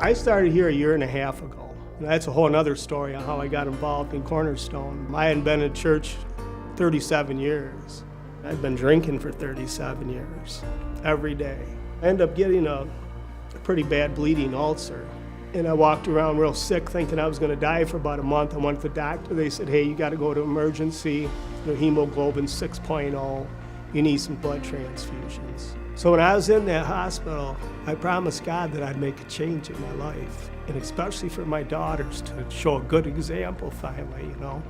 I started here a year and a half ago. And that's a whole other story on how I got involved in Cornerstone. I hadn't been in church 37 years. I'd been drinking for 37 years, every day. I ended up getting a pretty bad bleeding ulcer. And I walked around real sick thinking I was going to die for about a month. I went to the doctor. They said, hey, you got to go to emergency. Your hemoglobin's 6.0. You need some blood transfusions. So when I was in that hospital, I promised God that I'd make a change in my life, and especially for my daughters, to show a good example finally, you know.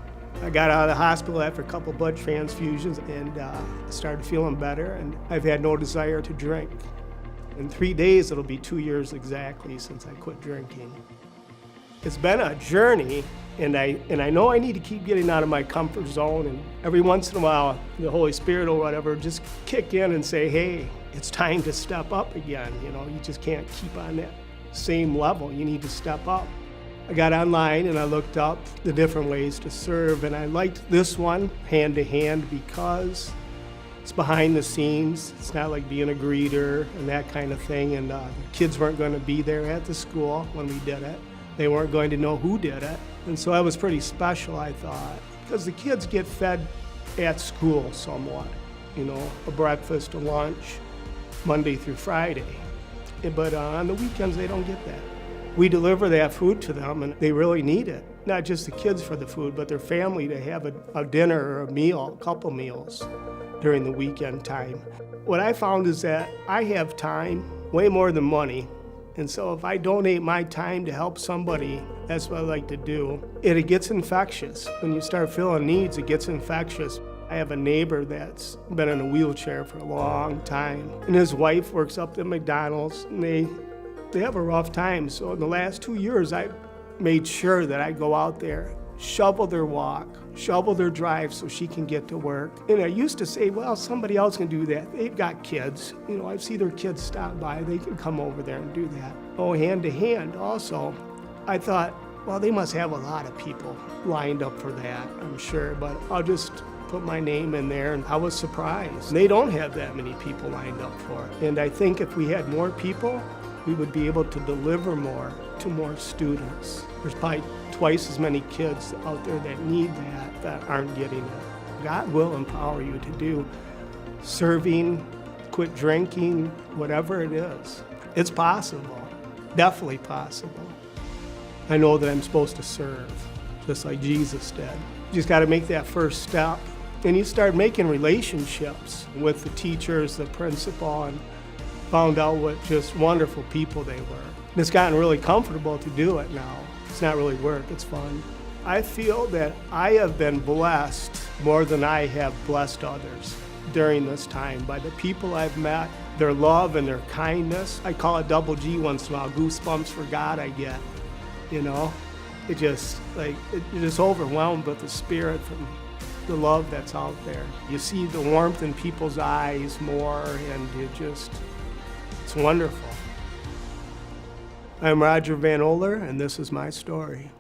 I got out of the hospital after a couple blood transfusions and started feeling better, and I've had no desire to drink. In 3 days, it'll be 2 years exactly since I quit drinking. It's been a journey, and I know I need to keep getting out of my comfort zone, and every once in a while, the Holy Spirit or whatever just kick in and say, hey, it's time to step up again. You know, you just can't keep on that same level. You need to step up. I got online and I looked up the different ways to serve, and I liked this one, Hand2Hand, because it's behind the scenes. It's not like being a greeter and that kind of thing, and the kids weren't going to be there at the school when we did it. They weren't going to know who did it, and so that was pretty special, I thought, because the kids get fed at school somewhat, you know, a breakfast, a lunch, Monday through Friday, but on the weekends they don't get that. We deliver that food to them, and they really need it. Not just the kids for the food, but their family to have a dinner or a meal, a couple meals during the weekend time. What I found is that I have time, way more than money, and so if I donate my time to help somebody, that's what I like to do. It gets infectious. When you start feeling needs, it gets infectious. I have a neighbor that's been in a wheelchair for a long time, and his wife works up at McDonald's, and they have a rough time. So in the last 2 years, I made sure that I go out there, shovel their walk, shovel their drive so she can get to work. And I used to say, well, somebody else can do that. They've got kids. You know, I see their kids stop by. They can come over there and do that. Oh, Hand2Hand also. I thought, well, they must have a lot of people lined up for that, I'm sure, but I'll just put my name in there, and I was surprised. They don't have that many people lined up for it. And I think if we had more people, we would be able to deliver more to more students. There's probably twice as many kids out there that need that aren't getting it. God will empower you to do serving, quit drinking, whatever it is. It's possible, definitely possible. I know that I'm supposed to serve, just like Jesus did. You just gotta make that first step. And you start making relationships with the teachers, the principal, and found out what just wonderful people they were. And it's gotten really comfortable to do it now. It's not really work, it's fun. I feel that I have been blessed more than I have blessed others during this time by the people I've met, their love and their kindness. I call it double G once in a while, goosebumps for God I get, you know? It just, like, you're just overwhelmed with the spirit from the love that's out there. You see the warmth in people's eyes more, and it's wonderful. I'm Roger Van Oler, and this is my story.